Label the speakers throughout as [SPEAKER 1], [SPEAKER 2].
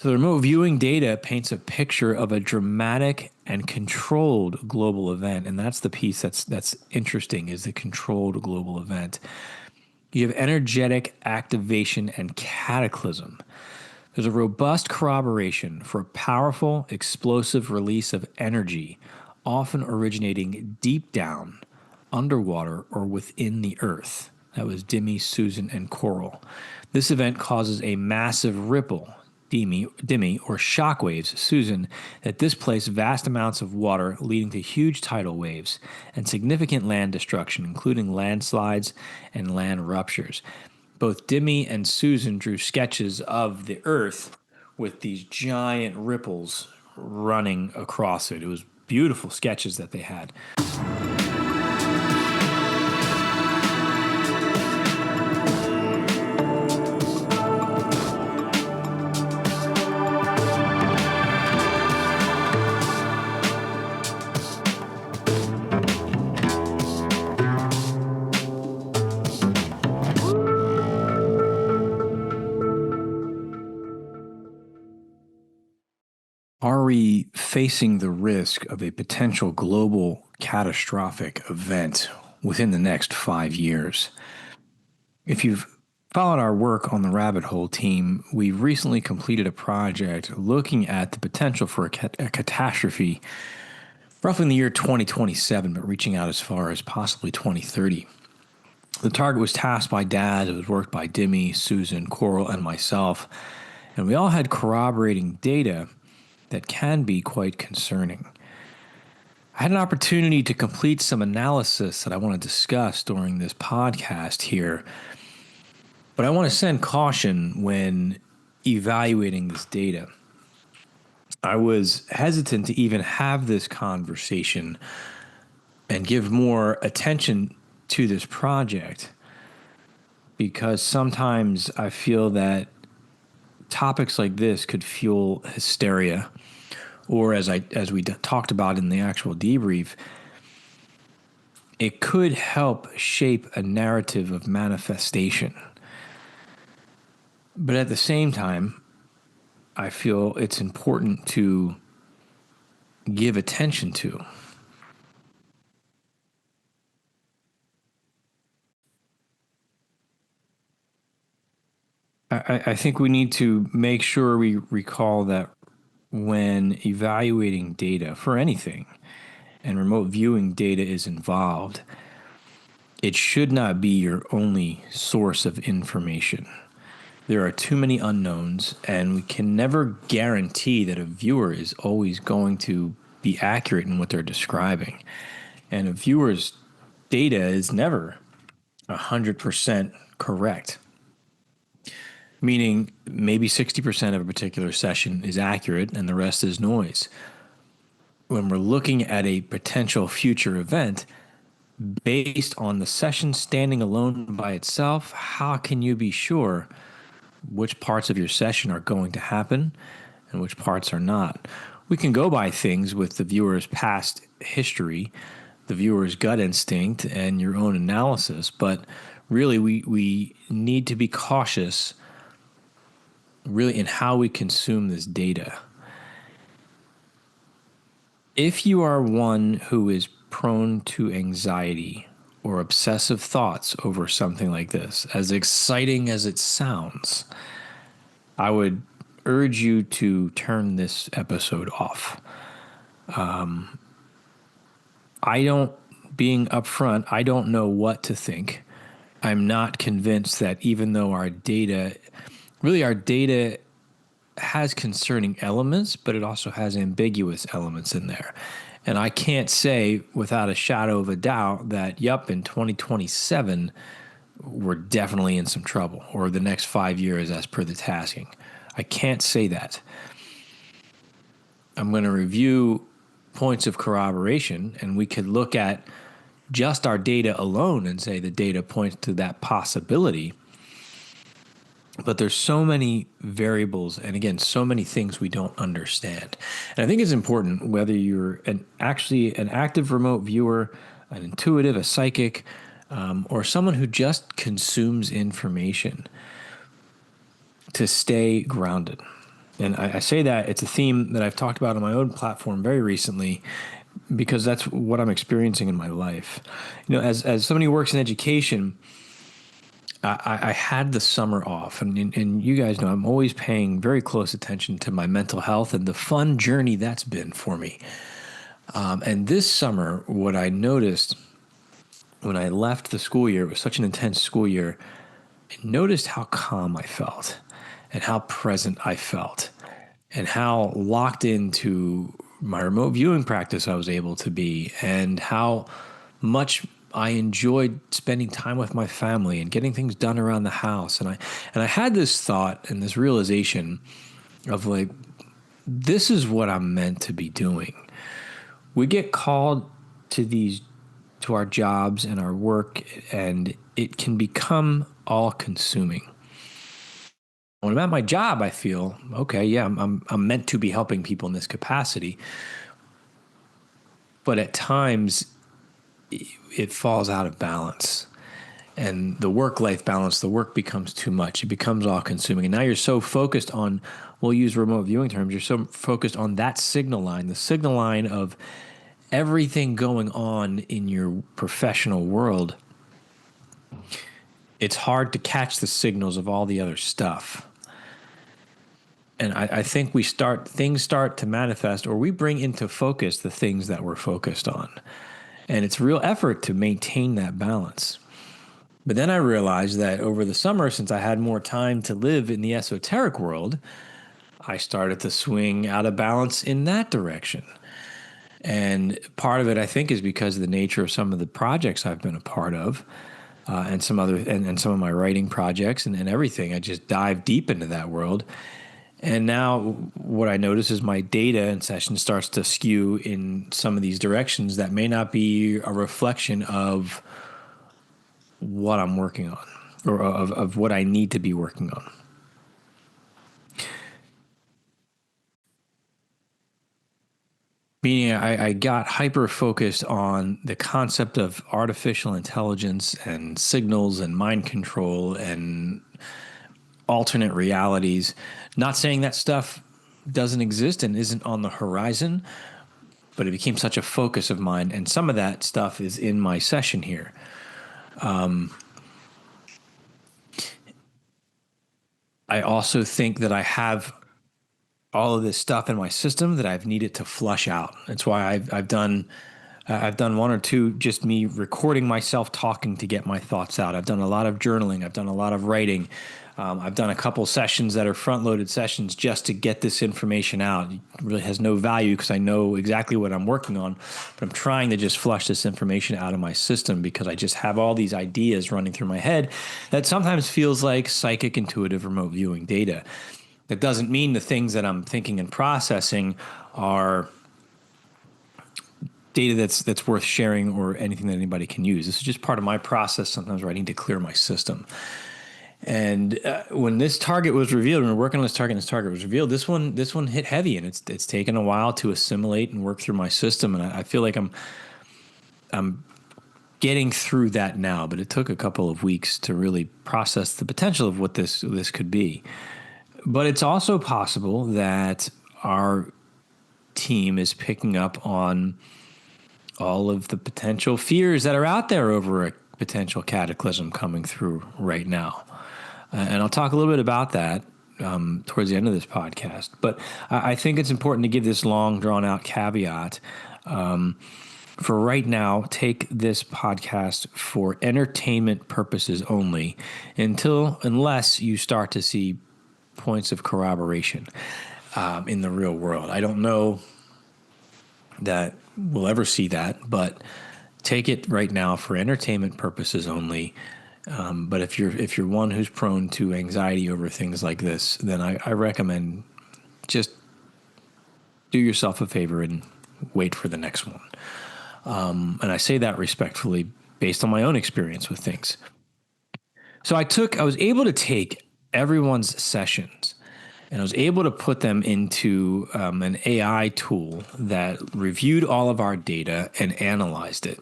[SPEAKER 1] So the remote viewing data paints a picture of a dramatic and controlled global event, and that's the piece that's interesting is the controlled global event. You have energetic activation and cataclysm. There's a robust corroboration for a powerful, explosive release of energy, often originating deep down, underwater, or within the earth. That was Dimmy, Susan, and Coral. This event causes a massive ripple, Dimmy, or shock waves, Susan, that displace vast amounts of water, leading to huge tidal waves and significant land destruction, including landslides and land ruptures. Both Dimmy and Susan drew sketches of the Earth with these giant ripples running across it. It was beautiful sketches that they had. Are we facing the risk of a potential global catastrophic event within the next 5 years? If you've followed our work on the Rabbit Hole team, we recently completed a project looking at the potential for a catastrophe roughly in the year 2027, but reaching out as far as possibly 2030. The target was tasked by Dad. It was worked by Dimmy, Susan, Coral, and myself. And we all had corroborating data that can be quite concerning. I had an opportunity to complete some analysis that I want to discuss during this podcast here, but I want to send caution when evaluating this data. I was hesitant to even have this conversation and give more attention to this project because sometimes I feel that topics like this could fuel hysteria, or as we talked about in the actual debrief, it could help shape a narrative of manifestation. But at the same time, I feel it's important to give attention to. I think we need to make sure we recall that when evaluating data for anything and remote viewing data is involved, it should not be your only source of information. There are too many unknowns, and we can never guarantee that a viewer is always going to be accurate in what they're describing. And a viewer's data is never 100% correct. Meaning maybe 60% of a particular session is accurate and the rest is noise. When we're looking at a potential future event, based on the session standing alone by itself, how can you be sure which parts of your session are going to happen and which parts are not? We can go by things with the viewer's past history, the viewer's gut instinct, and your own analysis, but really we need to be cautious really in how we consume this data. If you are one who is prone to anxiety or obsessive thoughts over something like this, as exciting as it sounds, I would urge you to turn this episode off. Being upfront, I don't know what to think. I'm not convinced that even though our data has concerning elements, but it also has ambiguous elements in there. And I can't say without a shadow of a doubt that, in 2027, we're definitely in some trouble, or the next 5 years as per the tasking. I can't say that. I'm going to review points of corroboration, and we could look at just our data alone and say the data points to that possibility. But there's so many variables and, again, so many things we don't understand. And I think it's important whether you're an active remote viewer, an intuitive, a psychic, or someone who just consumes information, to stay grounded. And I say that it's a theme that I've talked about on my own platform very recently because that's what I'm experiencing in my life. As somebody who works in education, I had the summer off, and you guys know I'm always paying very close attention to my mental health and the fun journey that's been for me. And this summer, what I noticed when I left the school year, it was such an intense school year, I noticed how calm I felt and how present I felt and how locked into my remote viewing practice I was able to be, and how much I enjoyed spending time with my family and getting things done around the house. And I had this thought and this realization of like, this is what I'm meant to be doing. We get called to our jobs and our work, and it can become all consuming. When I'm at my job, I feel, okay, yeah, I'm meant to be helping people in this capacity. But at times it falls out of balance. And the work-life balance, the work becomes too much. It becomes all-consuming. And now you're so focused on, we'll use remote viewing terms, you're so focused on that signal line, the signal line of everything going on in your professional world. It's hard to catch the signals of all the other stuff. And I think things start to manifest, or we bring into focus the things that we're focused on. And it's real effort to maintain that balance. But then I realized that over the summer, since I had more time to live in the esoteric world, I started to swing out of balance in that direction. And part of it, I think, is because of the nature of some of the projects I've been a part of, and some of my writing projects and everything. I just dive deep into that world. And now what I notice is my data and session starts to skew in some of these directions that may not be a reflection of what I'm working on, or of what I need to be working on. Meaning I got hyper-focused on the concept of artificial intelligence and signals and mind control and alternate realities. Not saying that stuff doesn't exist and isn't on the horizon, but it became such a focus of mine. And some of that stuff is in my session here. I also think that I have all of this stuff in my system that I've needed to flush out. That's why I've done one or two, just me recording myself talking to get my thoughts out. I've done a lot of journaling. I've done a lot of writing. I've done a couple sessions that are front-loaded sessions just to get this information out. It really has no value because I know exactly what I'm working on, but I'm trying to just flush this information out of my system because I just have all these ideas running through my head that sometimes feels like psychic, intuitive, remote viewing data. That doesn't mean the things that I'm thinking and processing are data that's worth sharing or anything that anybody can use. This is just part of my process sometimes where I need to clear my system. And when this target was revealed, when we were working on this target and this target was revealed, this one hit heavy, and it's taken a while to assimilate and work through my system. And I feel like I'm getting through that now, but it took a couple of weeks to really process the potential of what this could be. But it's also possible that our team is picking up on all of the potential fears that are out there over a potential cataclysm coming through right now. And I'll talk a little bit about that towards the end of this podcast. But I think it's important to give this long, drawn-out caveat. For right now, take this podcast for entertainment purposes only unless you start to see points of corroboration in the real world. I don't know that we'll ever see that, but take it right now for entertainment purposes only. But if you're one who's prone to anxiety over things like this, then I recommend just do yourself a favor and wait for the next one. And I say that respectfully based on my own experience with things. So I was able to take everyone's sessions and I was able to put them into an AI tool that reviewed all of our data and analyzed it.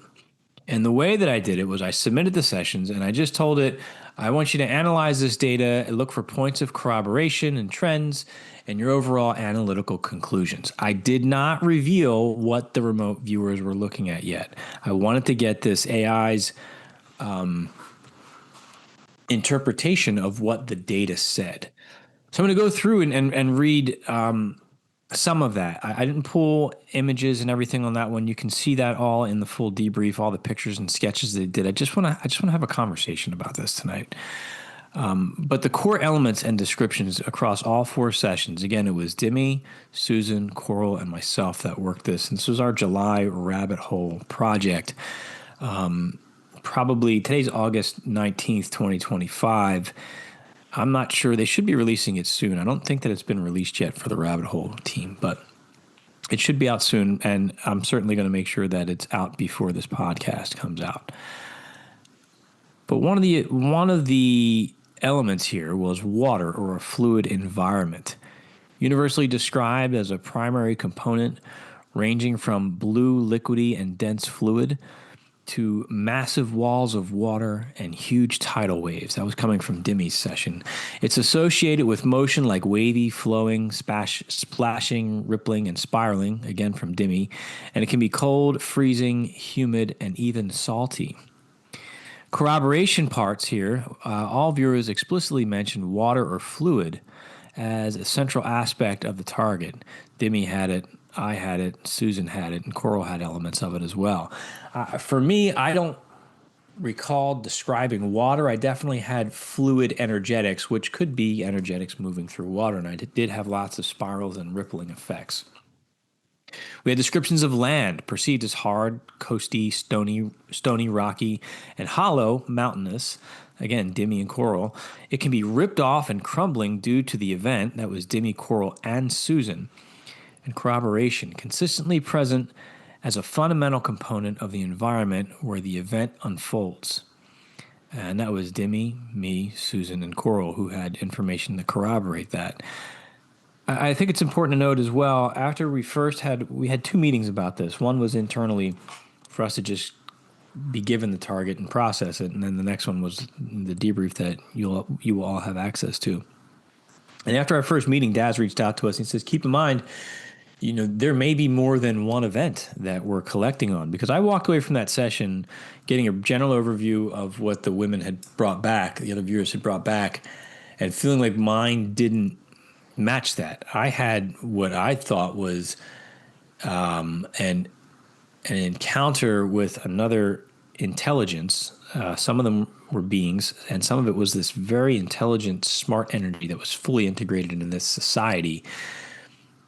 [SPEAKER 1] And the way that I did it was I submitted the sessions and I just told it, I want you to analyze this data and look for points of corroboration and trends and your overall analytical conclusions. I did not reveal what the remote viewers were looking at yet. I wanted to get this AI's interpretation of what the data said. So I'm going to go through and read some of that. I didn't pull images and everything on that one. You can see that all in the full debrief, all the pictures and sketches they did. I just want to have a conversation about this tonight. But the core elements and descriptions across all 4 sessions, again, it was Demi, Susan, Coral, and myself that worked this. And this was our July rabbit hole project. Probably today's August 19th, 2025. I'm not sure. They should be releasing it soon. I don't think that it's been released yet for the rabbit hole team, but it should be out soon. And I'm certainly going to make sure that it's out before this podcast comes out. But one of the elements here was water, or a fluid environment, universally described as a primary component ranging from blue, liquidy, and dense fluid to massive walls of water and huge tidal waves. That was coming from Demi's session. It's associated with motion like wavy, flowing, splashing, rippling, and spiraling, again from Demi, and it can be cold, freezing, humid, and even salty. Corroboration parts here, all viewers explicitly mentioned water or fluid as a central aspect of the target. Demi had it, I had it, Susan had it, and Coral had elements of it as well. For me, I don't recall describing water. I definitely had fluid energetics, which could be energetics moving through water, and I did have lots of spirals and rippling effects. We had descriptions of land, perceived as hard, coasty, stony, rocky, and hollow, mountainous. Again, Demi and Coral. It can be ripped off and crumbling due to the event. That was Demi, Coral, and Susan. And corroboration, consistently present as a fundamental component of the environment where the event unfolds. And that was Demi, me, Susan, and Coral, who had information to corroborate that. I think it's important to note as well, after we had 2 meetings about this. One was internally for us to just be given the target and process it, and then the next one was the debrief that you will all have access to. And after our first meeting, Daz reached out to us and he says, keep in mind, there may be more than one event that we're collecting on, because I walked away from that session getting a general overview of what the women had brought back, the other viewers had brought back, and feeling like mine didn't match that. I had what I thought was an encounter with another intelligence. Some of them were beings, and some of it was this very intelligent, smart energy that was fully integrated into this society,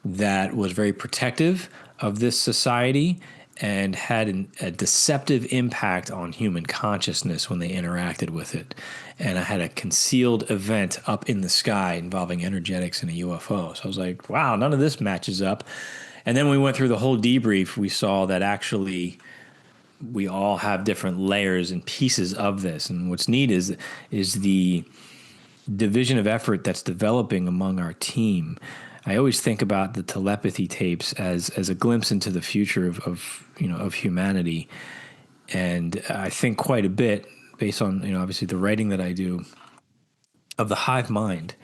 [SPEAKER 1] that was very protective of this society and had a deceptive impact on human consciousness when they interacted with it. And I had a concealed event up in the sky involving energetics and a UFO. So I was like, wow, none of this matches up. And then we went through the whole debrief. We saw that actually we all have different layers and pieces of this. And what's neat is the division of effort that's developing among our team. I always think about the telepathy tapes as a glimpse into the future of humanity, and I think quite a bit based on obviously the writing that I do of the hive mind,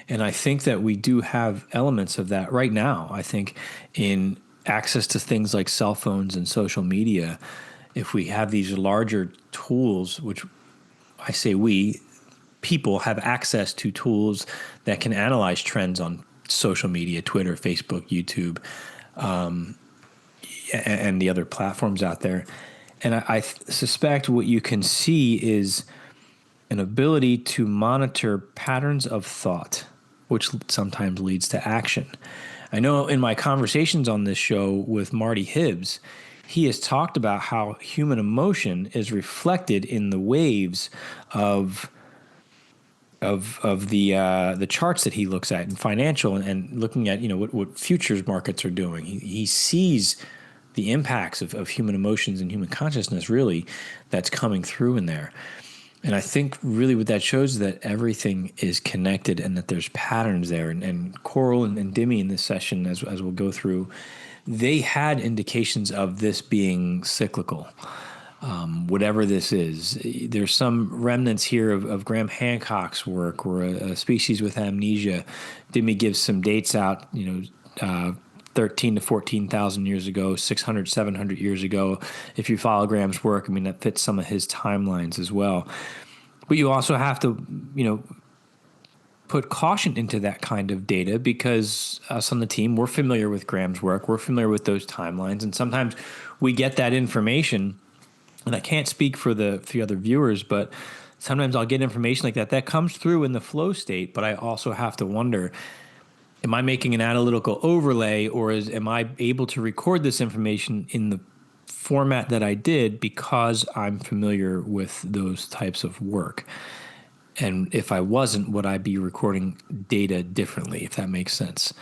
[SPEAKER 1] and I think that we do have elements of that right now. I think in access to things like cell phones and social media, if we have these larger tools, which I say people have access to tools that can analyze trends on social media, Twitter, Facebook, YouTube, and the other platforms out there. And I suspect what you can see is an ability to monitor patterns of thought, which sometimes leads to action. I know in my conversations on this show with Marty Hibbs, he has talked about how human emotion is reflected in the waves of the charts that he looks at in financial and looking at what futures markets are doing. He sees the impacts of human emotions and human consciousness really that's coming through in there. And I think really what that shows is that everything is connected and that there's patterns there. And Coral and Demi in this session, as we'll go through, they had indications of this being cyclical. whatever this is. There's some remnants here of Graham Hancock's work, where a species with amnesia. Dimi gives some dates out, 13 to 14,000 years ago, 600, 700 years ago. If you follow Graham's work, I mean, that fits some of his timelines as well. But you also have to, put caution into that kind of data, because us on the team, we're familiar with Graham's work, we're familiar with those timelines, and sometimes we get that information, and I can't speak for the other viewers, but sometimes I'll get information like that that comes through in the flow state, but I also have to wonder, am I making an analytical overlay, or am I able to record this information in the format that I did because I'm familiar with those types of work? And if I wasn't, would I be recording data differently, if that makes sense?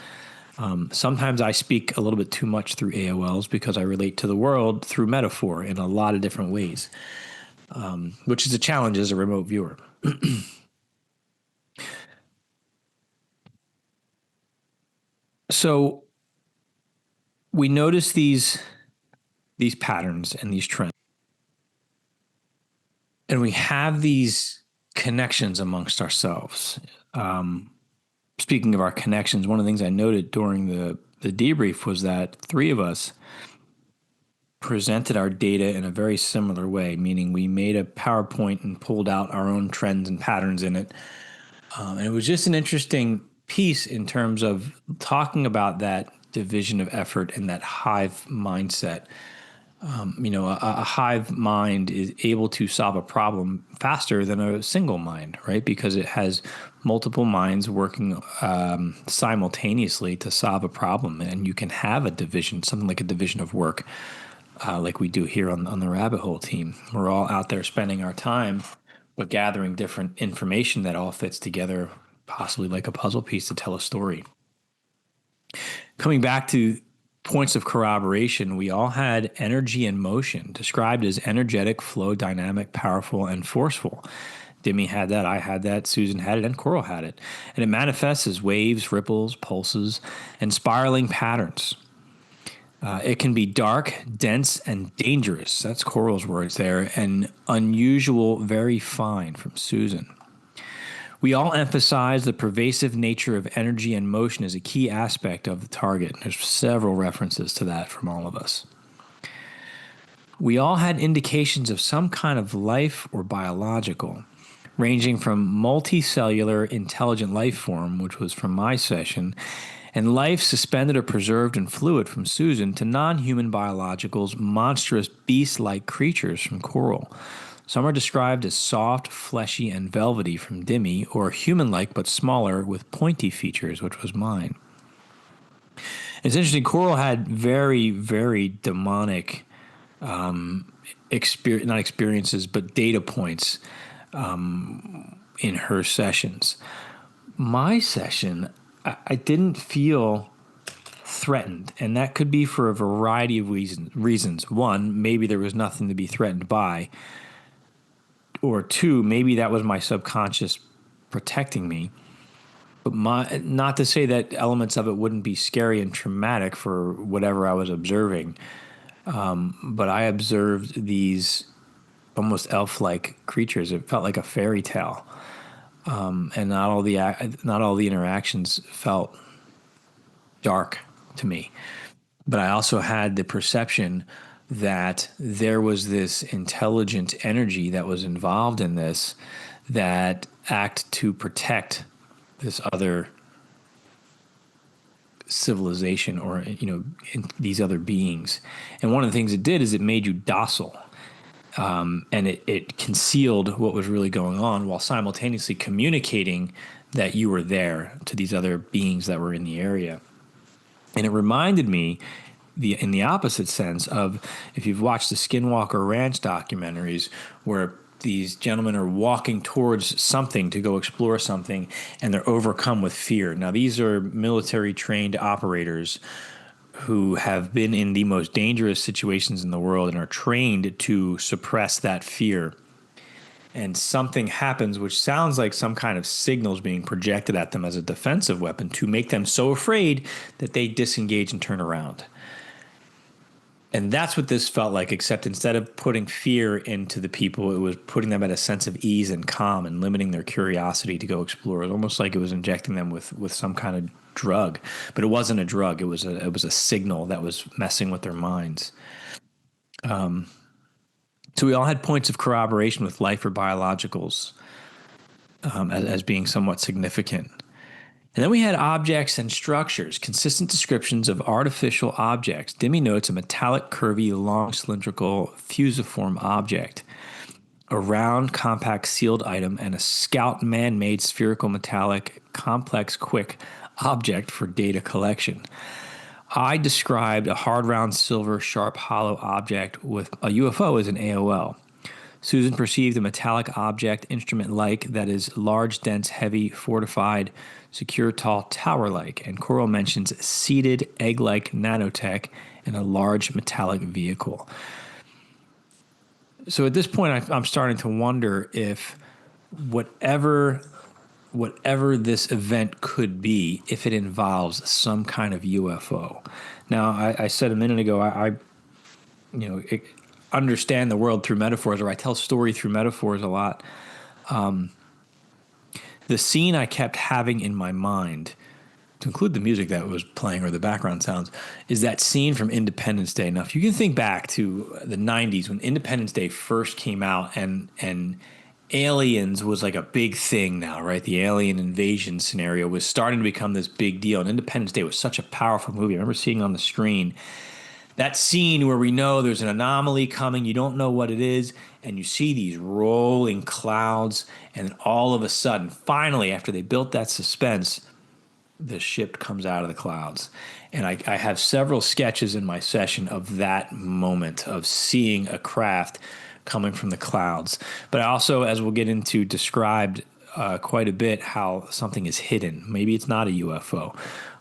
[SPEAKER 1] Sometimes I speak a little bit too much through AOLs because I relate to the world through metaphor in a lot of different ways, which is a challenge as a remote viewer. So we notice these patterns and these trends, and we have these connections amongst ourselves. Speaking of our connections, one of the things I noted during the debrief was that three of us presented our data in a very similar way, meaning we made a PowerPoint and pulled out our own trends and patterns in it. And it was just an interesting piece in terms of talking about that division of effort and that hive mindset. A hive mind is able to solve a problem faster than a single mind, right? Because it has multiple minds working simultaneously to solve a problem. And you can have a division, something like a division of work, like we do here on the Rabbit Hole team. We're all out there spending our time, but gathering different information that all fits together, possibly like a puzzle piece to tell a story. Coming back to points of corroboration, we all had energy and motion, described as energetic, flow, dynamic, powerful, and forceful. Dimi had that, I had that, Susan had it, and Coral had it. And it manifests as waves, ripples, pulses, and spiraling patterns. It can be dark, dense, and dangerous. That's Coral's words there. And unusual, very fine from Susan. We all emphasize the pervasive nature of energy and motion as a key aspect of the target. There's several references to that from all of us. We all had indications of some kind of life or biological, ranging from multicellular intelligent life form, which was from my session, and life suspended or preserved in fluid from Susan, to non-human biologicals, monstrous beast-like creatures from Coral. Some are described as soft, fleshy, and velvety from Dimi, or human-like but smaller with pointy features, which was mine. It's interesting, Coral had very, very demonic not experiences, but data points in her sessions. My session, I didn't feel threatened, and that could be for a variety of reasons. One, maybe there was nothing to be threatened by. Or two, maybe that was my subconscious protecting me. But not to say that elements of it wouldn't be scary and traumatic for whatever I was observing. But I observed these almost elf-like creatures. It felt like a fairy tale. And not all the interactions felt dark to me. But I also had the perception that there was this intelligent energy that was involved in this, that act to protect this other civilization, or these other beings. And one of the things it did is it made you docile, and it concealed what was really going on, while simultaneously communicating that you were there to these other beings that were in the area. And it reminded me, in the opposite sense, of if you've watched the Skinwalker Ranch documentaries, where these gentlemen are walking towards something to go explore something, and they're overcome with fear. Now, these are military-trained operators who have been in the most dangerous situations in the world and are trained to suppress that fear. And something happens which sounds like some kind of signals being projected at them as a defensive weapon to make them so afraid that they disengage and turn around. And that's what this felt like, except instead of putting fear into the people, it was putting them at a sense of ease and calm and limiting their curiosity to go explore. It was almost like it was injecting them with some kind of drug. But it wasn't a drug. It was a signal that was messing with their minds. So we all had points of corroboration with life or biologicals as being somewhat significant. And then we had objects and structures, consistent descriptions of artificial objects. Dimi notes a metallic, curvy, long, cylindrical, fusiform object, a round, compact, sealed item, and a scout man-made spherical, metallic, complex, quick object for data collection. I described a hard, round, silver, sharp, hollow object with a UFO as an AOL. Susan perceived a metallic object, instrument-like, that is large, dense, heavy, fortified, secure, tall, tower-like. And Coral mentions seated, egg-like nanotech in a large metallic vehicle. So at this point, I'm starting to wonder if whatever this event could be, if it involves some kind of UFO. Now, I said a minute ago, I understand the world through metaphors, or I tell story through metaphors a lot. The scene I kept having in my mind, to include the music that was playing or the background sounds, is that scene from Independence Day. Now, if you can think back to the 90s when Independence Day first came out and aliens was like a big thing now, right? The alien invasion scenario was starting to become this big deal. And Independence Day was such a powerful movie. I remember seeing on the screen that scene where we know there's an anomaly coming, you don't know what it is, and you see these rolling clouds, and then all of a sudden, finally, after they built that suspense, the ship comes out of the clouds. And I have several sketches in my session of that moment of seeing a craft coming from the clouds. But I also, as we'll get into, described quite a bit how something is hidden. Maybe it's not a UFO.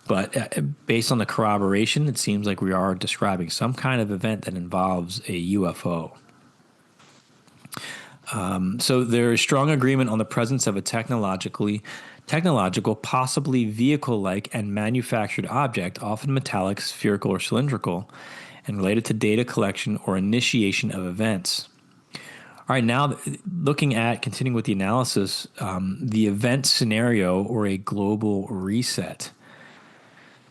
[SPEAKER 1] But based on the corroboration, it seems like we are describing some kind of event that involves a UFO. So there is strong agreement on the presence of a technological, possibly vehicle-like and manufactured object, often metallic, spherical, or cylindrical, and related to data collection or initiation of events. All right, now continuing with the analysis, the event scenario or a global reset.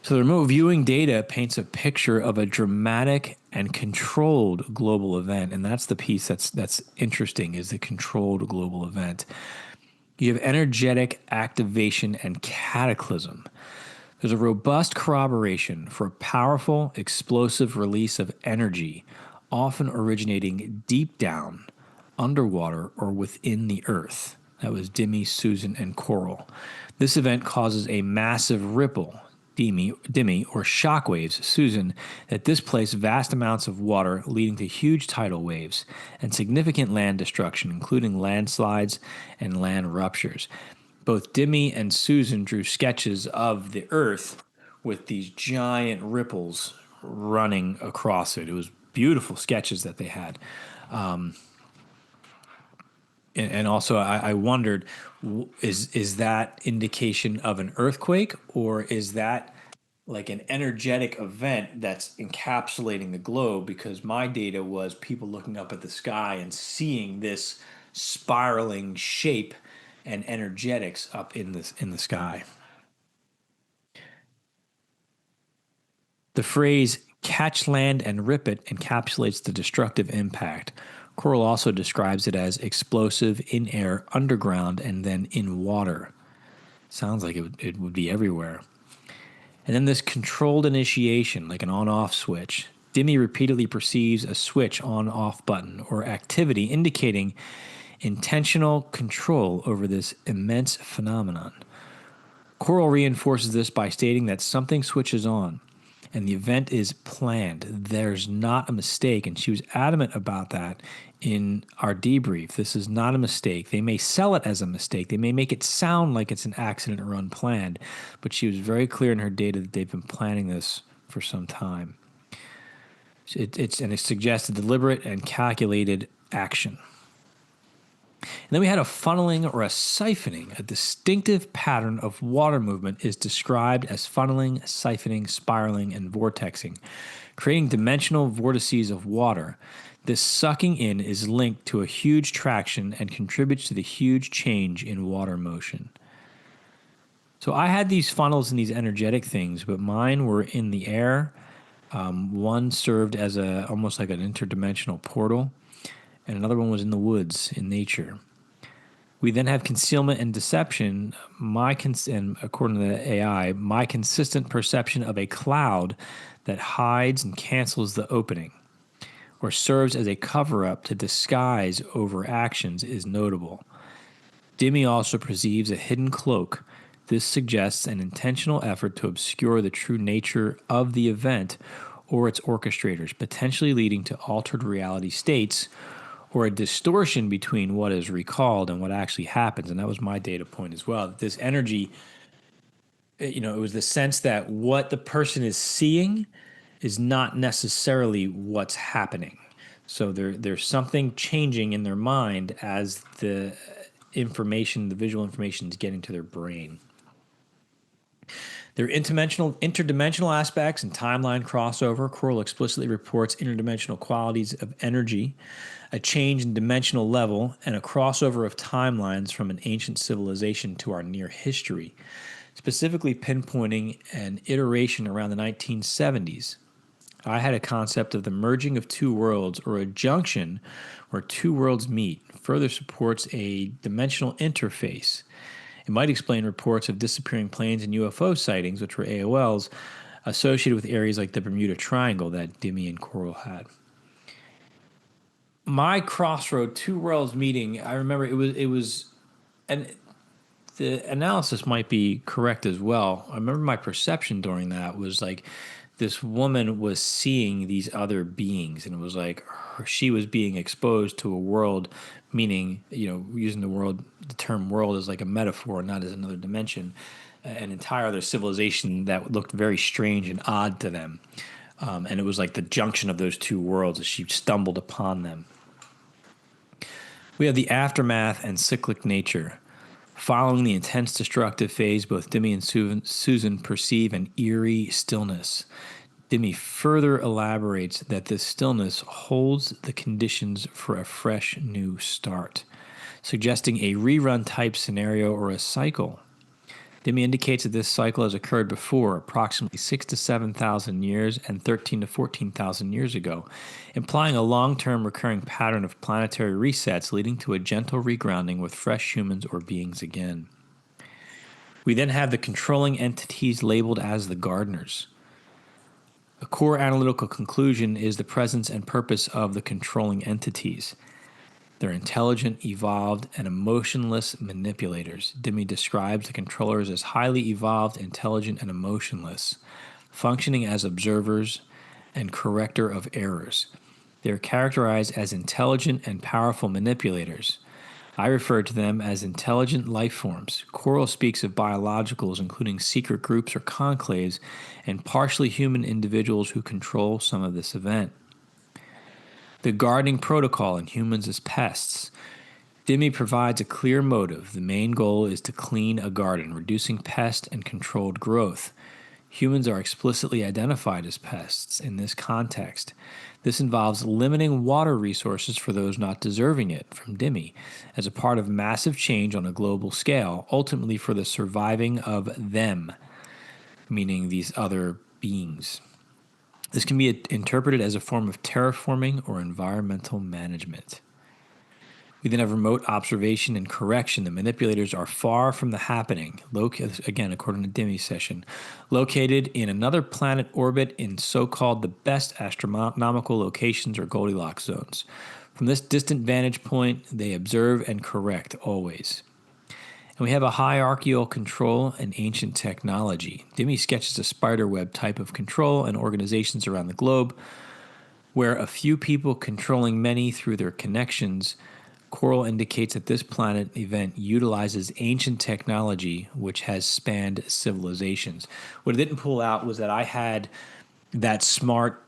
[SPEAKER 1] So the remote viewing data paints a picture of a dramatic and controlled global event, and that's the piece that's interesting, is the controlled global event. You have energetic activation and cataclysm. There's a robust corroboration for a powerful, explosive release of energy, often originating deep down, underwater, or within the earth. That was Dimi, Susan, and Coral. This event causes a massive ripple, Dimi, or shock waves, Susan, that displace vast amounts of water, leading to huge tidal waves and significant land destruction, including landslides and land ruptures. Both Dimi and Susan drew sketches of the Earth with these giant ripples running across it. It was beautiful sketches that they had. And also, I wondered, is that indication of an earthquake, or is that like an energetic event that's encapsulating the globe? Because my data was people looking up at the sky and seeing this spiraling shape and energetics up in the sky. The phrase "catch land and rip it" encapsulates the destructive impact. Coral also describes it as explosive, in air, underground, and then in water. Sounds like it would be everywhere. And then this controlled initiation, like an on-off switch. Dimi repeatedly perceives a switch on-off button or activity indicating intentional control over this immense phenomenon. Coral reinforces this by stating that something switches on and the event is planned. There's not a mistake, and she was adamant about that in our debrief. This is not a mistake. They may sell it as a mistake. They may make it sound like it's an accident or unplanned, but she was very clear in her data that they've been planning this for some time. It suggests a deliberate and calculated action. And then we had a funneling or a siphoning. A distinctive pattern of water movement is described as funneling, siphoning, spiraling, and vortexing, creating dimensional vortices of water. This sucking in is linked to a huge traction and contributes to the huge change in water motion. So I had these funnels and these energetic things, but mine were in the air. One served as almost like an interdimensional portal, and another one was in the woods in nature. We then have concealment and deception. And according to the AI, my consistent perception of a cloud that hides and cancels the opening or serves as a cover-up to disguise over actions is notable. Dimi also perceives a hidden cloak. This suggests an intentional effort to obscure the true nature of the event or its orchestrators, potentially leading to altered reality states or a distortion between what is recalled and what actually happens. And that was my data point as well. This energy, it was the sense that what the person is seeing is not necessarily what's happening. So there's something changing in their mind as the visual information is getting to their brain. There are interdimensional aspects and timeline crossover. Coral explicitly reports interdimensional qualities of energy, a change in dimensional level, and a crossover of timelines from an ancient civilization to our near history, specifically pinpointing an iteration around the 1970s. I had a concept of the merging of two worlds, or a junction where two worlds meet, further supports a dimensional interface. It might explain reports of disappearing planes and UFO sightings, which were AOLs, associated with areas like the Bermuda Triangle that Dimi and Coral had. My crossroad, two worlds meeting, I remember it was, and the analysis might be correct as well. I remember my perception during that was like this woman was seeing these other beings, and it was like she was being exposed to a world, meaning, using the term world as like a metaphor, not as another dimension, an entire other civilization that looked very strange and odd to them. And it was like the junction of those two worlds as she stumbled upon them. We have the aftermath and cyclic nature. Following the intense destructive phase, both Dimi and Susan perceive an eerie stillness. Dimi further elaborates that this stillness holds the conditions for a fresh new start, suggesting a rerun type scenario or a cycle. Dimi indicates that this cycle has occurred before, approximately 6,000 to 7,000 years and 13,000 to 14,000 years ago, implying a long-term recurring pattern of planetary resets leading to a gentle regrounding with fresh humans or beings again. We then have the controlling entities labeled as the gardeners. A core analytical conclusion is the presence and purpose of the controlling entities. They're intelligent, evolved, and emotionless manipulators. Dimi describes the controllers as highly evolved, intelligent, and emotionless, functioning as observers and corrector of errors. They are characterized as intelligent and powerful manipulators. I refer to them as intelligent life forms. Coral speaks of biologicals, including secret groups or conclaves, and partially human individuals who control some of this event. The gardening protocol in humans as pests. Dimi provides a clear motive. The main goal is to clean a garden, reducing pest and controlled growth. Humans are explicitly identified as pests in this context. This involves limiting water resources for those not deserving it, from Dimi, as a part of massive change on a global scale, ultimately for the surviving of them, meaning these other beings. This can be interpreted as a form of terraforming or environmental management. We then have remote observation and correction. The manipulators are far from the happening, again, according to Dimi's session, located in another planet orbit in so-called the best astronomical locations or Goldilocks zones. From this distant vantage point, they observe and correct always. And we have a hierarchical control and ancient technology. Dimi sketches a spiderweb type of control and organizations around the globe where a few people controlling many through their connections. Coral indicates that this planet event utilizes ancient technology which has spanned civilizations. What it didn't pull out was that I had that smart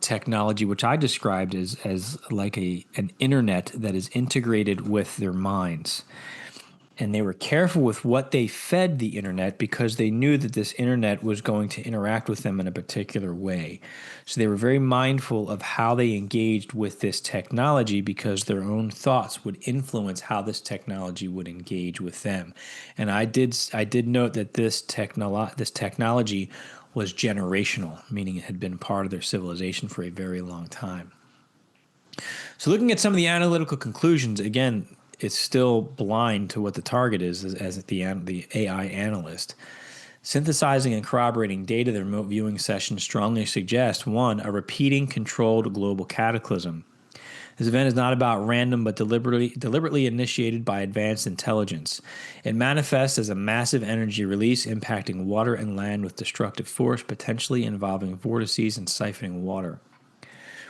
[SPEAKER 1] technology, which I described as like an internet that is integrated with their minds. And they were careful with what they fed the internet because they knew that this internet was going to interact with them in a particular way. So they were very mindful of how they engaged with this technology because their own thoughts would influence how this technology would engage with them. And I did note that this technology was generational, meaning it had been part of their civilization for a very long time. So looking at some of the analytical conclusions, again, it's still blind to what the target is as the AI analyst. Synthesizing and corroborating data, the remote viewing session strongly suggests, one, a repeating controlled global cataclysm. This event is not about random but deliberately initiated by advanced intelligence. It manifests as a massive energy release impacting water and land with destructive force, potentially involving vortices and siphoning water.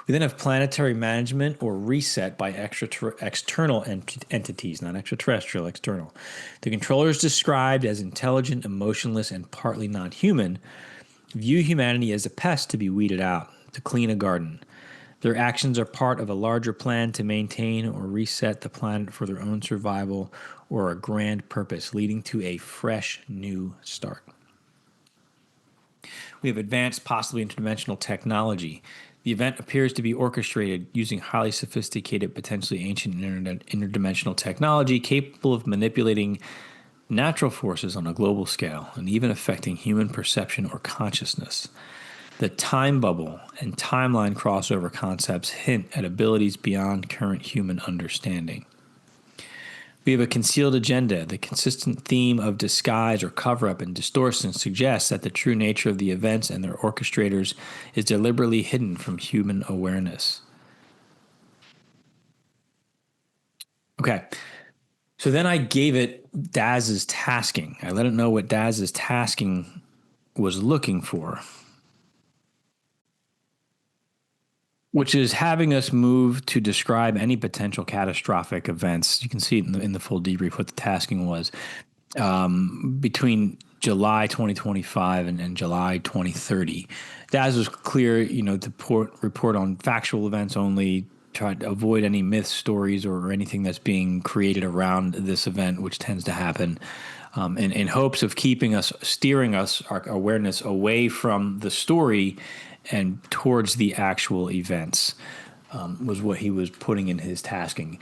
[SPEAKER 1] We then have planetary management or reset by external entities, not extraterrestrial, external. The controllers, described as intelligent, emotionless, and partly non-human, view humanity as a pest to be weeded out, to clean a garden. Their actions are part of a larger plan to maintain or reset the planet for their own survival or a grand purpose, leading to a fresh new start. We have advanced, possibly interdimensional technology. The event appears to be orchestrated using highly sophisticated, potentially ancient interdimensional technology capable of manipulating natural forces on a global scale and even affecting human perception or consciousness. The time bubble and timeline crossover concepts hint at abilities beyond current human understanding. We have a concealed agenda. The consistent theme of disguise or cover-up and distortion suggests that the true nature of the events and their orchestrators is deliberately hidden from human awareness. Okay, so then I gave it Daz's tasking. I let it know what Daz's tasking was looking for, which is having us move to describe any potential catastrophic events. You can see it in the full debrief what the tasking was between July 2025 and July 2030. Daz was clear, to report on factual events only, try to avoid any myth stories or anything that's being created around this event, which tends to happen. In hopes of steering our awareness away from the story and towards the actual events, was what he was putting in his tasking.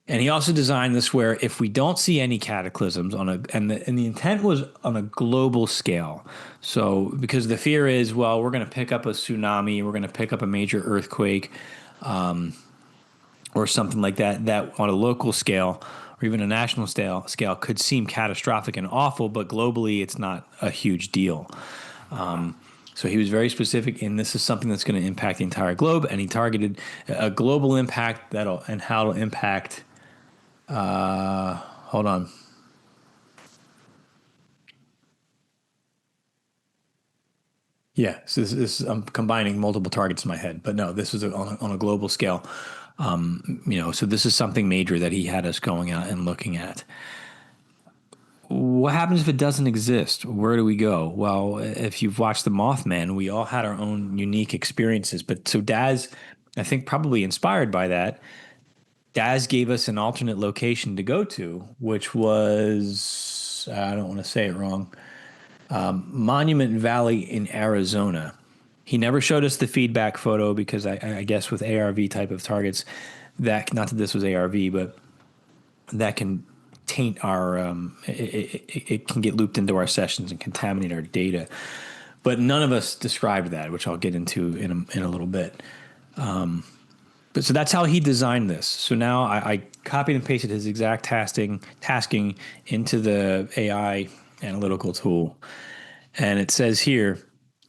[SPEAKER 1] And he also designed this where if we don't see any cataclysms and the intent was on a global scale. So because the fear is, well, we're going to pick up a tsunami, we're going to pick up a major earthquake, or something like that on a local scale or even a national scale could seem catastrophic and awful, but globally it's not a huge deal. So he was very specific, and this is something that's going to impact the entire globe, and he targeted a global impact how it'll impact. Hold on. Yeah, so I'm combining multiple targets in my head, but no, this is on a global scale. So this is something major that he had us going out and looking at. What happens if it doesn't exist? Where do we go? Well, if you've watched The Mothman, we all had our own unique experiences. But so Daz, I think probably inspired by that, Daz gave us an alternate location to go to, which was, I don't want to say it wrong, Monument Valley in Arizona. He never showed us the feedback photo because I guess with ARV type of targets, not that this was ARV, but that can taint our it can get looped into our sessions and contaminate our data, but none of us described that, which I'll get into in a little bit. But so that's how he designed this. So now I copied and pasted his exact tasking into the AI analytical tool, and it says here,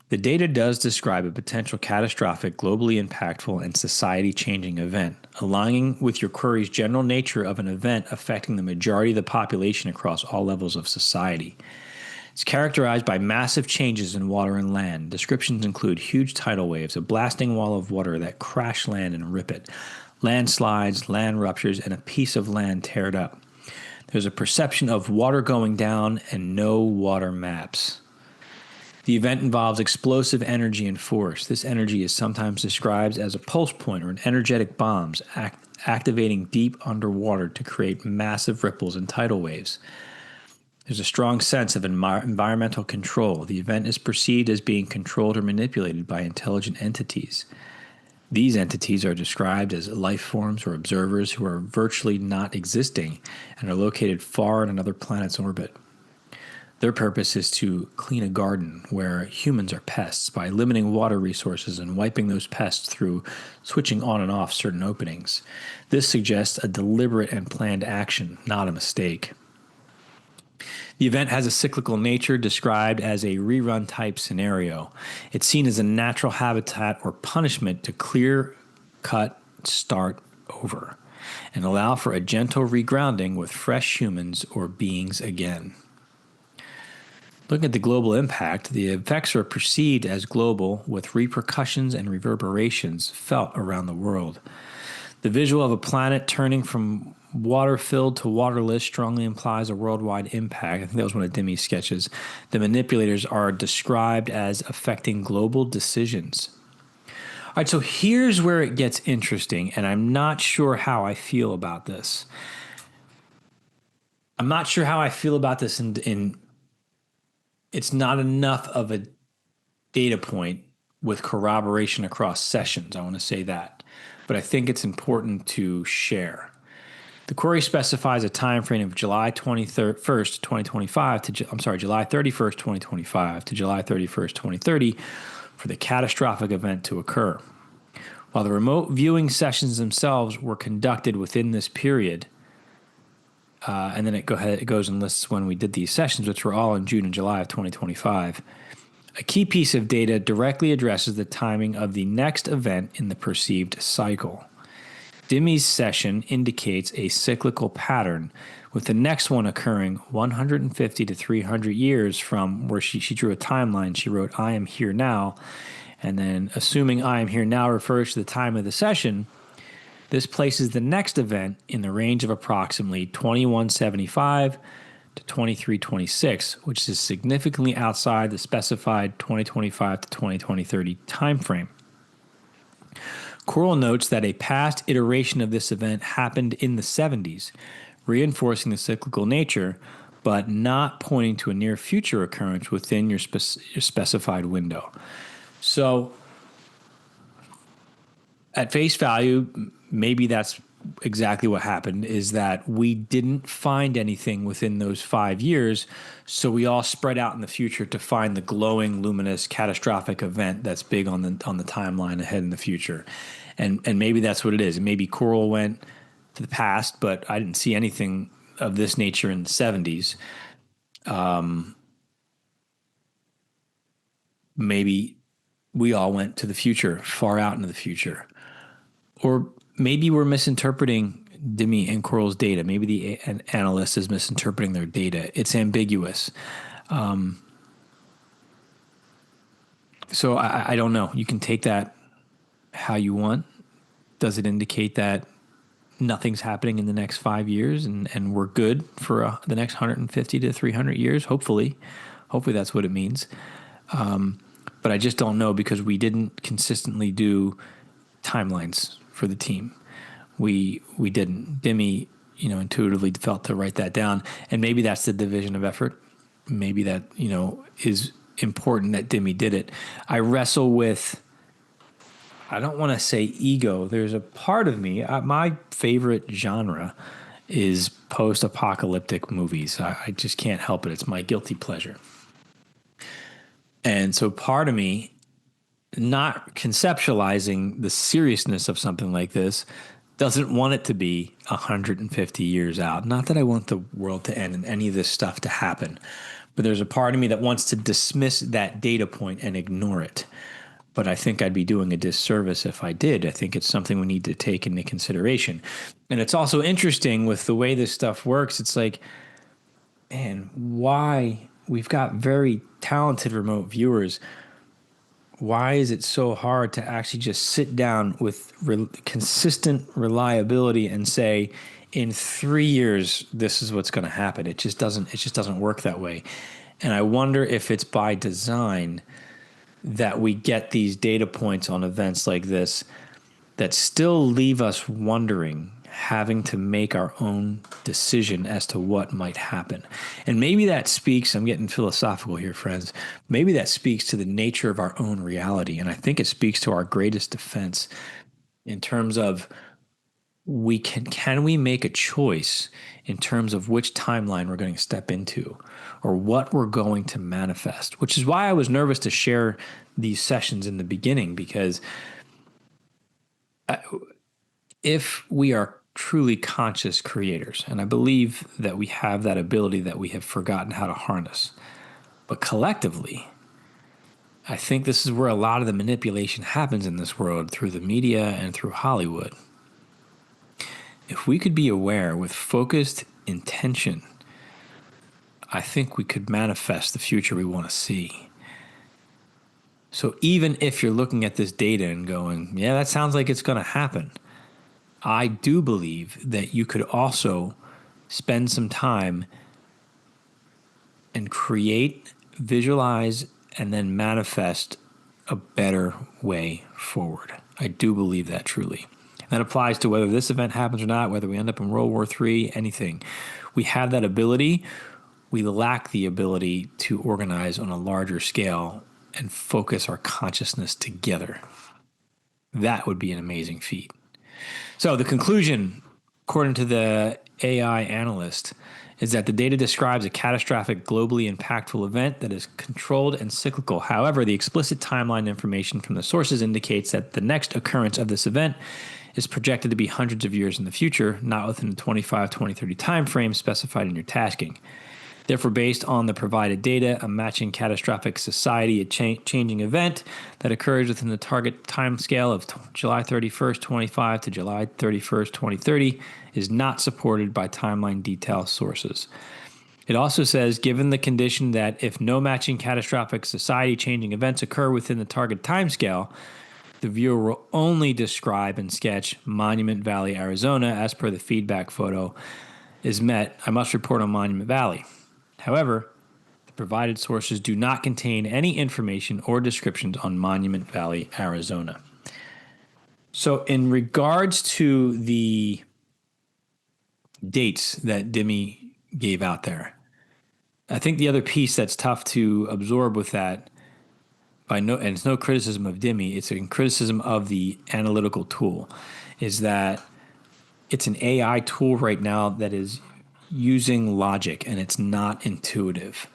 [SPEAKER 1] the data does describe a potential catastrophic, globally impactful, and society-changing event, aligning with your query's general nature of an event affecting the majority of the population across all levels of society. It's characterized by massive changes in water and land. Descriptions include huge tidal waves, a blasting wall of water that crash land and rip it, landslides, land ruptures, and a piece of land teared up. There's a perception of water going down and no water maps. The event involves explosive energy and force. This energy is sometimes described as a pulse point or an energetic bombs activating deep underwater to create massive ripples and tidal waves. There's a strong sense of environmental control. The event is perceived as being controlled or manipulated by intelligent entities. These entities are described as life forms or observers who are virtually not existing and are located far in another planet's orbit. Their purpose is to clean a garden where humans are pests by limiting water resources and wiping those pests through switching on and off certain openings. This suggests a deliberate and planned action, not a mistake. The event has a cyclical nature described as a rerun type scenario. It's seen as a natural habitat or punishment to clear, cut, start over, and allow for a gentle regrounding with fresh humans or beings again. Looking at the global impact, the effects are perceived as global with repercussions and reverberations felt around the world. The visual of a planet turning from water-filled to waterless strongly implies a worldwide impact. I think that was one of Demi's sketches. The manipulators are described as affecting global decisions. All right, so here's where it gets interesting, and I'm not sure how I feel about this. I'm not sure how I feel about this in it's not enough of a data point with corroboration across sessions. I want to say that. But I think it's important to share. The query specifies a time frame of July 21st, 2025 to July 31st, 2025 to July 31st, 2030 for the catastrophic event to occur. While the remote viewing sessions themselves were conducted within this period, and then it goes and lists when we did these sessions, which were all in June and July of 2025. A key piece of data directly addresses the timing of the next event in the perceived cycle. Demi's session indicates a cyclical pattern, with the next one occurring 150 to 300 years from where she drew a timeline. She wrote, "I am here now," and then assuming "I am here now" refers to the time of the session, this places the next event in the range of approximately 2175 to 2326, which is significantly outside the specified 2025 to 2030 timeframe. Coral notes that a past iteration of this event happened in the 70s, reinforcing the cyclical nature, but not pointing to a near future occurrence within your specified window. So, at face value, maybe that's exactly what happened, is that we didn't find anything within those 5 years, so we all spread out in the future to find the glowing, luminous, catastrophic event that's big on the timeline ahead in the future. And maybe that's what it is. And maybe Coral went to the past, but I didn't see anything of this nature in the 70s. Maybe we all went to the future, far out into the future. Or maybe we're misinterpreting Demi and Coral's data. Maybe the analyst is misinterpreting their data. It's ambiguous. So I don't know. You can take that how you want. Does it indicate that nothing's happening in the next 5 years and we're good for the next 150 to 300 years? Hopefully that's what it means. But I just don't know because we didn't consistently do timelines for the team. We didn't. Demi, intuitively felt to write that down, and maybe that's the division of effort. Maybe that is important that Demi did it. I wrestle with. I don't want to say ego. There's a part of me. My favorite genre is post-apocalyptic movies. I just can't help it. It's my guilty pleasure. And so part of me, not conceptualizing the seriousness of something like this, doesn't want it to be 150 years out. Not that I want the world to end and any of this stuff to happen, but there's a part of me that wants to dismiss that data point and ignore it. But I think I'd be doing a disservice if I did. I think it's something we need to take into consideration. And it's also interesting with the way this stuff works. It's like, man, why we've got very talented remote viewers. Why is it so hard to actually just sit down with consistent reliability and say, in 3 years, this is what's going to happen? It just doesn't work that way. And I wonder if it's by design that we get these data points on events like this that still leave us wondering, having to make our own decision as to what might happen. And maybe that speaks, I'm getting philosophical here, friends. Maybe that speaks to the nature of our own reality. And I think it speaks to our greatest defense in terms of can we make a choice in terms of which timeline we're going to step into or what we're going to manifest, which is why I was nervous to share these sessions in the beginning, because if we are truly conscious creators, and I believe that we have that ability that we have forgotten how to harness, but collectively, I think this is where a lot of the manipulation happens in this world through the media and through Hollywood. If we could be aware with focused intention, I think we could manifest the future we want to see. So even if you're looking at this data and going, yeah, that sounds like it's going to happen, I do believe that you could also spend some time and create, visualize, and then manifest a better way forward. I do believe that truly. That applies to whether this event happens or not, whether we end up in World War III, anything. We have that ability. We lack the ability to organize on a larger scale and focus our consciousness together. That would be an amazing feat. So the conclusion, according to the AI analyst, is that the data describes a catastrophic, globally impactful event that is controlled and cyclical. However, the explicit timeline information from the sources indicates that the next occurrence of this event is projected to be hundreds of years in the future, not within the 2030 timeframe specified in your tasking. Therefore, based on the provided data, a matching catastrophic society, a changing event that occurs within the target timescale of July 31st, 25 to July 31st, 2030 is not supported by timeline detail sources. It also says, given the condition that if no matching catastrophic society changing events occur within the target timescale, the viewer will only describe and sketch Monument Valley, Arizona, as per the feedback photo is met. I must report on Monument Valley. However, the provided sources do not contain any information or descriptions on Monument Valley, Arizona. So in regards to the dates that Dimi gave out there, I think the other piece that's tough to absorb with that, and it's no criticism of Dimi, it's a criticism of the analytical tool, is that it's an AI tool right now that is using logic and it's not intuitive.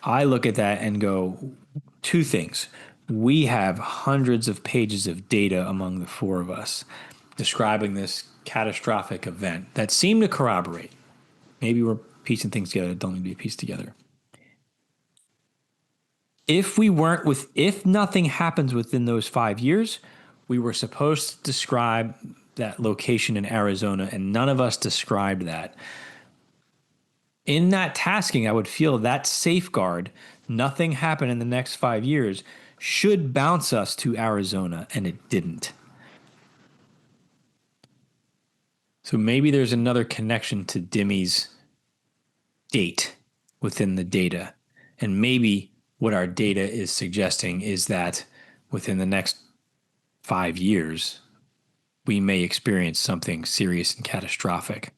[SPEAKER 1] I look at that and go, two things. We have hundreds of pages of data among the four of us describing this catastrophic event that seem to corroborate. Maybe we're piecing things together that don't need to be pieced together. If nothing happens within those 5 years, we were supposed to describe that location in Arizona, and none of us described that. In that tasking, I would feel that safeguard, nothing happened in the next 5 years, should bounce us to Arizona, and it didn't. So maybe there's another connection to Dimi's date within the data. And maybe what our data is suggesting is that within the next 5 years, we may experience something serious and catastrophic.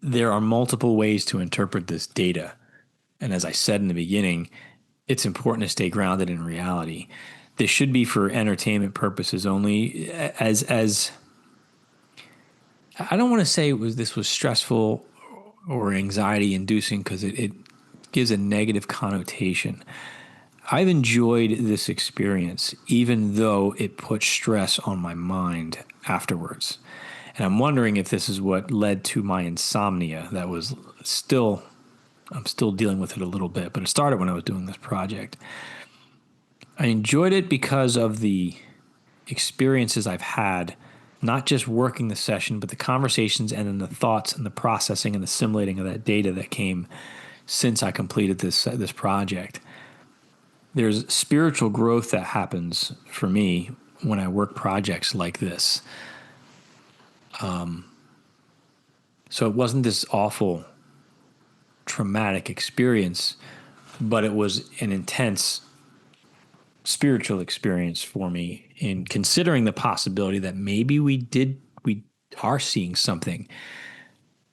[SPEAKER 1] There are multiple ways to interpret this data. And as I said in the beginning, it's important to stay grounded in reality. This should be for entertainment purposes only. As I don't want to say this was stressful or anxiety inducing, because it gives a negative connotation. I've enjoyed this experience, even though it put stress on my mind afterwards. And I'm wondering if this is what led to my insomnia that was I'm still dealing with it a little bit, but it started when I was doing this project. I enjoyed it because of the experiences I've had, not just working the session, but the conversations and then the thoughts and the processing and the assimilating of that data that came since I completed this project. There's spiritual growth that happens for me when I work projects like this. So it wasn't this awful traumatic experience, but it was an intense spiritual experience for me in considering the possibility that maybe we are seeing something.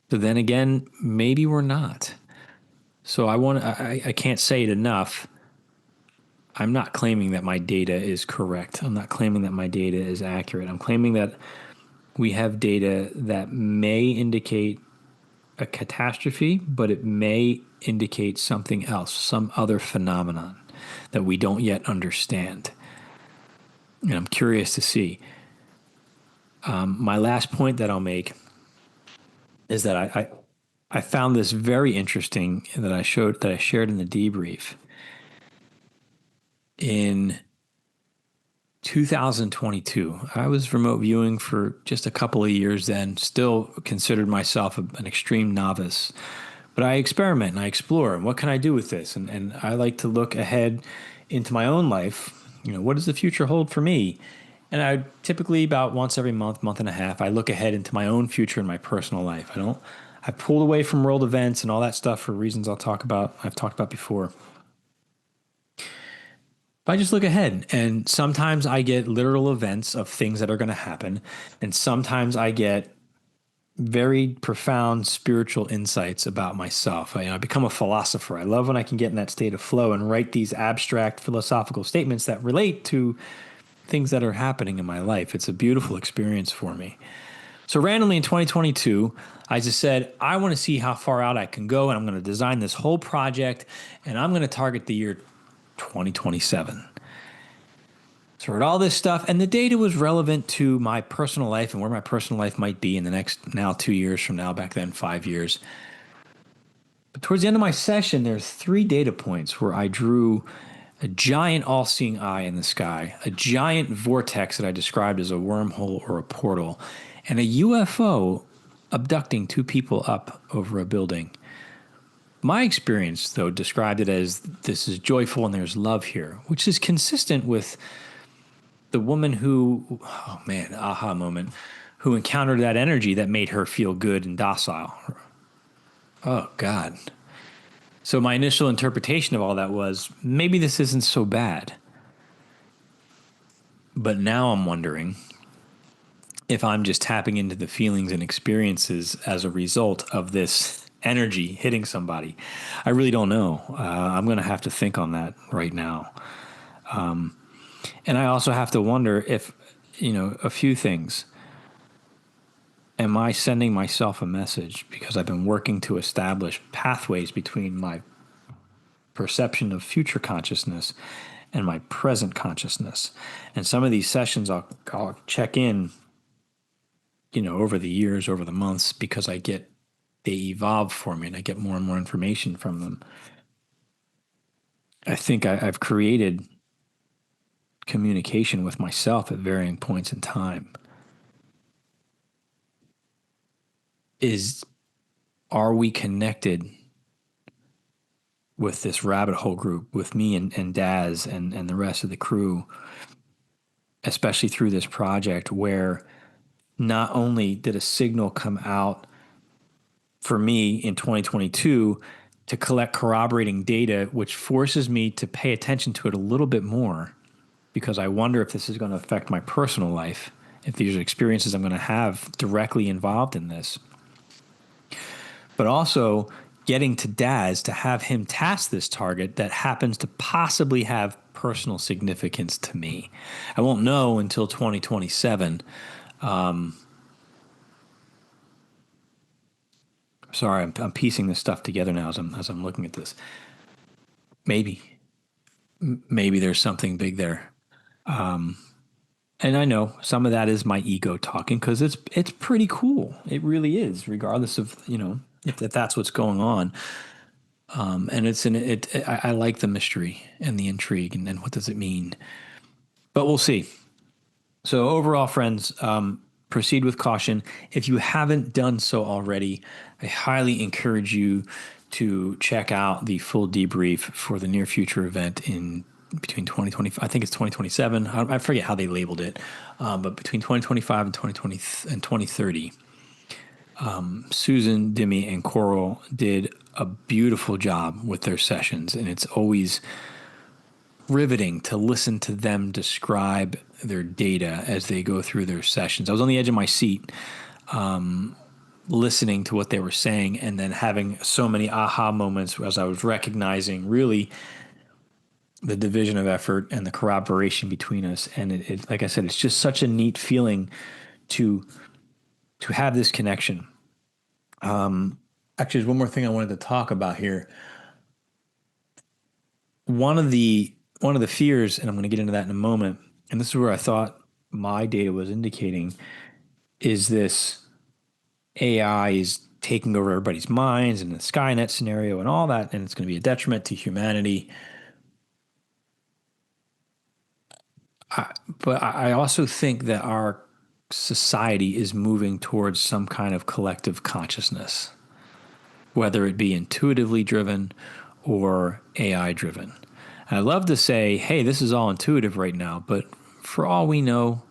[SPEAKER 1] But then again, maybe we're not. So I can't say it enough. I'm not claiming that my data is correct. I'm not claiming that my data is accurate. I'm claiming that we have data that may indicate a catastrophe, but it may indicate something else, some other phenomenon that we don't yet understand. And I'm curious to see. My last point that I'll make is that I found this very interesting that I shared in the debrief. In 2022, I was remote viewing for just a couple of years then, still considered myself an extreme novice. But I experiment and I explore. And what can I do with this? And I like to look ahead into my own life. What does the future hold for me? And I typically about once every month and a half, I look ahead into my own future in my personal life. I pulled away from world events and all that stuff for reasons I've talked about before. I just look ahead, and sometimes I get literal events of things that are going to happen, and sometimes I get very profound spiritual insights about myself. I become a philosopher. I love when I can get in that state of flow and write these abstract philosophical statements that relate to things that are happening in my life. It's a beautiful experience for me. So randomly in 2022, I just said, I want to see how far out I can go, and I'm going to design this whole project, and I'm going to target the year 2027. So I heard all this stuff, and the data was relevant to my personal life and where my personal life might be in the next, now 2 years from now, back then 5 years. But towards the end of my session, there's 3 data points where I drew a giant all-seeing eye in the sky, a giant vortex that I described as a wormhole or a portal, and a UFO abducting 2 people up over a building. My experience, though, described it as this is joyful and there's love here, which is consistent with the woman who, oh man, aha moment, who encountered that energy that made her feel good and docile. Oh, God. So my initial interpretation of all that was, maybe this isn't so bad. But now I'm wondering if I'm just tapping into the feelings and experiences as a result of this energy hitting somebody. I really don't know. I'm going to have to think on that right now. And I also have to wonder if, a few things. Am I sending myself a message because I've been working to establish pathways between my perception of future consciousness and my present consciousness? And some of these sessions I'll check in, over the years, over the months, because they evolve for me and I get more and more information from them. I think I've created communication with myself at varying points in time. Are we connected with this rabbit hole group, with me and Daz and the rest of the crew, especially through this project where not only did a signal come out for me in 2022 to collect corroborating data, which forces me to pay attention to it a little bit more, because I wonder if this is going to affect my personal life, if these are experiences I'm going to have directly involved in this. But also getting to Daz to have him task this target that happens to possibly have personal significance to me. I won't know until 2027. Sorry, I'm piecing this stuff together now as I'm looking at this. Maybe there's something big there. And I know some of that is my ego talking, because it's pretty cool. It really is, regardless of, if that's what's going on. And I like the mystery and the intrigue and what does it mean. But we'll see. So overall, friends, proceed with caution. If you haven't done so already, I highly encourage you to check out the full debrief for the near future event in between 2025, I think it's 2027. I forget how they labeled it, but between 2025 and 2020 and 2030. Susan, Demi, and Coral did a beautiful job with their sessions, and it's always riveting to listen to them describe their data as they go through their sessions. I was on the edge of my seat listening to what they were saying and then having so many aha moments as I was recognizing really the division of effort and the corroboration between us. And like I said, it's just such a neat feeling to have this connection. Actually, there's one more thing I wanted to talk about here. One of the fears, and I'm going to get into that in a moment, and this is where I thought my data was indicating, is this AI is taking over everybody's minds and the Skynet scenario and all that, and it's going to be a detriment to humanity. But I also think that our society is moving towards some kind of collective consciousness, whether it be intuitively driven or AI driven. And I love to say, hey, this is all intuitive right now, but for all we know,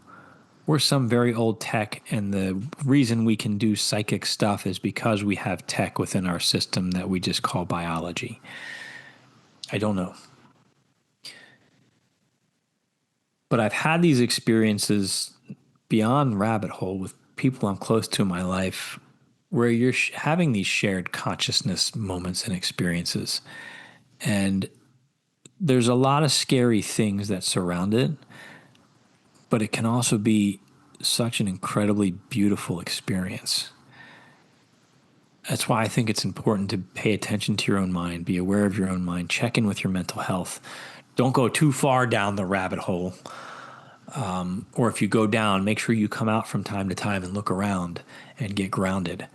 [SPEAKER 1] we're some very old tech, and the reason we can do psychic stuff is because we have tech within our system that we just call biology. I don't know. But I've had these experiences beyond rabbit hole with people I'm close to in my life where you're having these shared consciousness moments and experiences. And there's a lot of scary things that surround it, but it can also be such an incredibly beautiful experience. That's why I think it's important to pay attention to your own mind, be aware of your own mind, check in with your mental health. Don't go too far down the rabbit hole. Or if you go down, make sure you come out from time to time and look around and get grounded.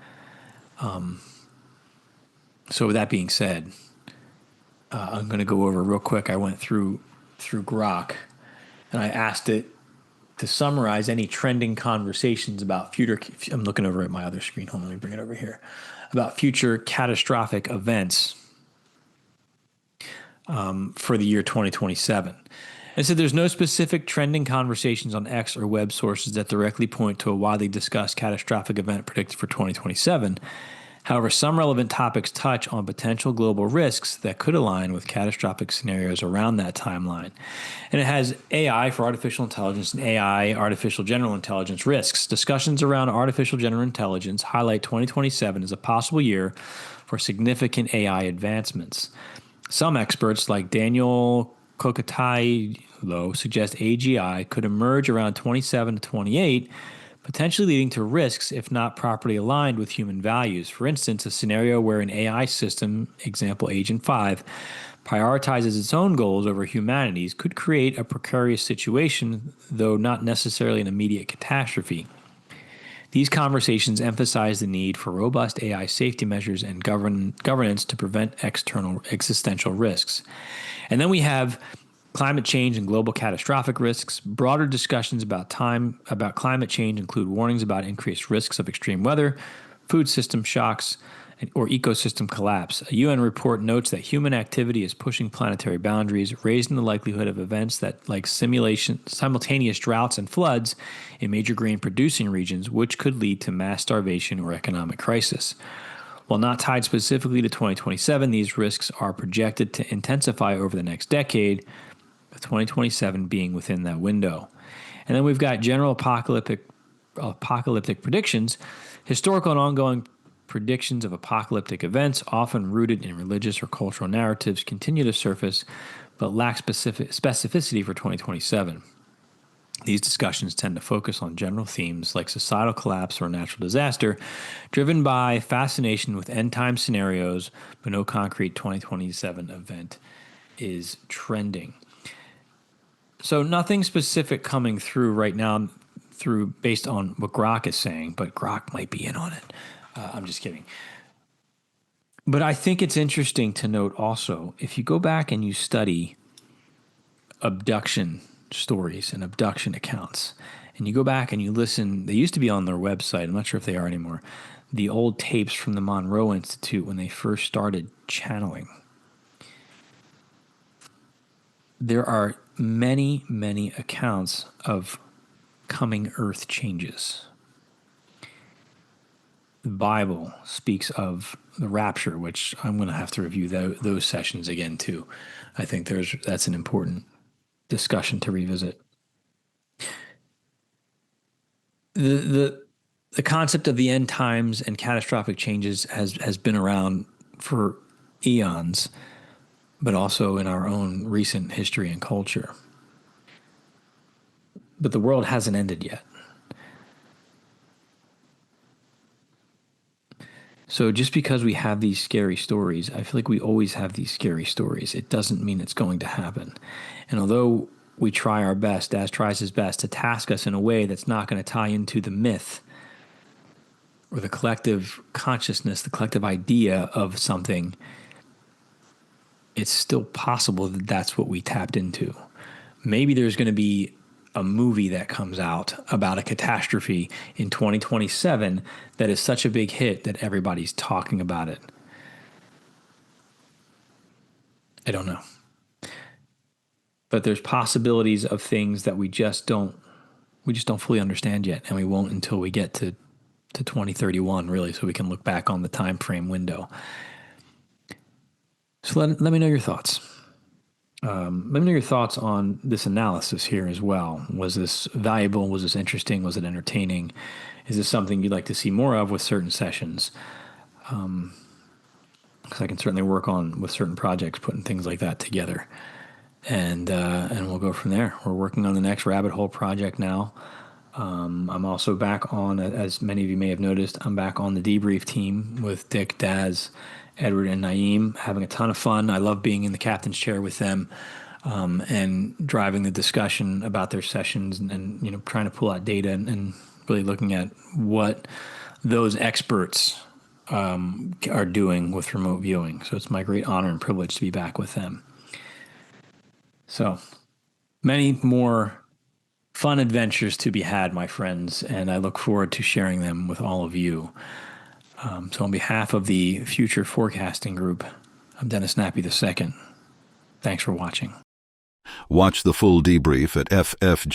[SPEAKER 1] So with that being said, I'm going to go over real quick. I went through Grok, and I asked it to summarize any trending conversations about future. I'm looking over at my other screen. Hold on, let me bring it over here. About future catastrophic events for the year 2027. And so there's no specific trending conversations on X or web sources that directly point to a widely discussed catastrophic event predicted for 2027. However, some relevant topics touch on potential global risks that could align with catastrophic scenarios around that timeline. And it has AI for artificial intelligence and AI, artificial general intelligence risks. Discussions around artificial general intelligence highlight 2027 as a possible year for significant AI advancements. Some experts, like Daniel Kokotailo, suggest AGI could emerge around 27 to 28, potentially leading to risks if not properly aligned with human values. For instance, a scenario where an AI system, example Agent 5, prioritizes its own goals over humanity's could create a precarious situation, though not necessarily an immediate catastrophe. These conversations emphasize the need for robust AI safety measures and governance to prevent external existential risks. And then we have climate change and global catastrophic risks. Broader discussions about climate change include warnings about increased risks of extreme weather, food system shocks, or ecosystem collapse. A UN report notes that human activity is pushing planetary boundaries, raising the likelihood of events that, like simultaneous droughts and floods in major grain-producing regions, which could lead to mass starvation or economic crisis. While not tied specifically to 2027, these risks are projected to intensify over the next decade, with 2027 being within that window. And then we've got general apocalyptic predictions, historical and ongoing predictions of apocalyptic events, often rooted in religious or cultural narratives, continue to surface, but lack specificity for 2027. These discussions tend to focus on general themes like societal collapse or natural disaster, driven by fascination with end-time scenarios, but no concrete 2027 event is trending. So nothing specific coming through right now based on what Grok is saying, but Grok might be in on it. I'm just kidding. But I think it's interesting to note also, if you go back and you study abduction stories and abduction accounts, and you go back and you listen, they used to be on their website, I'm not sure if they are anymore, the old tapes from the Monroe Institute when they first started channeling. There are many, many accounts of coming Earth changes. the Bible speaks of the rapture, which I'm going to have to review those sessions again too. I think that's an important discussion to revisit. The concept of the end times and catastrophic changes has been around for eons, but also in our own recent history and culture. But the world hasn't ended yet. So just because we have these scary stories, I feel like we always have these scary stories. It doesn't mean it's going to happen. And although we try our best, Daz tries his best to task us in a way that's not going to tie into the myth or the collective consciousness, the collective idea of something, it's still possible that that's what we tapped into. Maybe there's going to be a movie that comes out about a catastrophe in 2027 that is such a big hit that everybody's talking about it. I don't know. But there's possibilities of things that we just don't fully understand yet, and we won't until we get to 2031, really, so we can look back on the time frame window. So let me know your thoughts. Let me know your thoughts on this analysis here as well. Was this valuable? Was this interesting? Was it entertaining? Is this something you'd like to see more of with certain sessions? Because I can certainly work on with certain projects, putting things like that together. And we'll go from there. We're working on the next rabbit hole project now. I'm also back on, as many of you may have noticed, I'm back on the debrief team with Dick, Daz, Edward, and Naeem, having a ton of fun. I love being in the captain's chair with them and driving the discussion about their sessions and trying to pull out data and really looking at what those experts are doing with remote viewing. So it's my great honor and privilege to be back with them. So many more fun adventures to be had, my friends, and I look forward to sharing them with all of you. So on behalf of the Future Forecasting Group, I'm Dennis Nappi II. Thanks for watching.
[SPEAKER 2] Watch the full debrief at ffgrv.com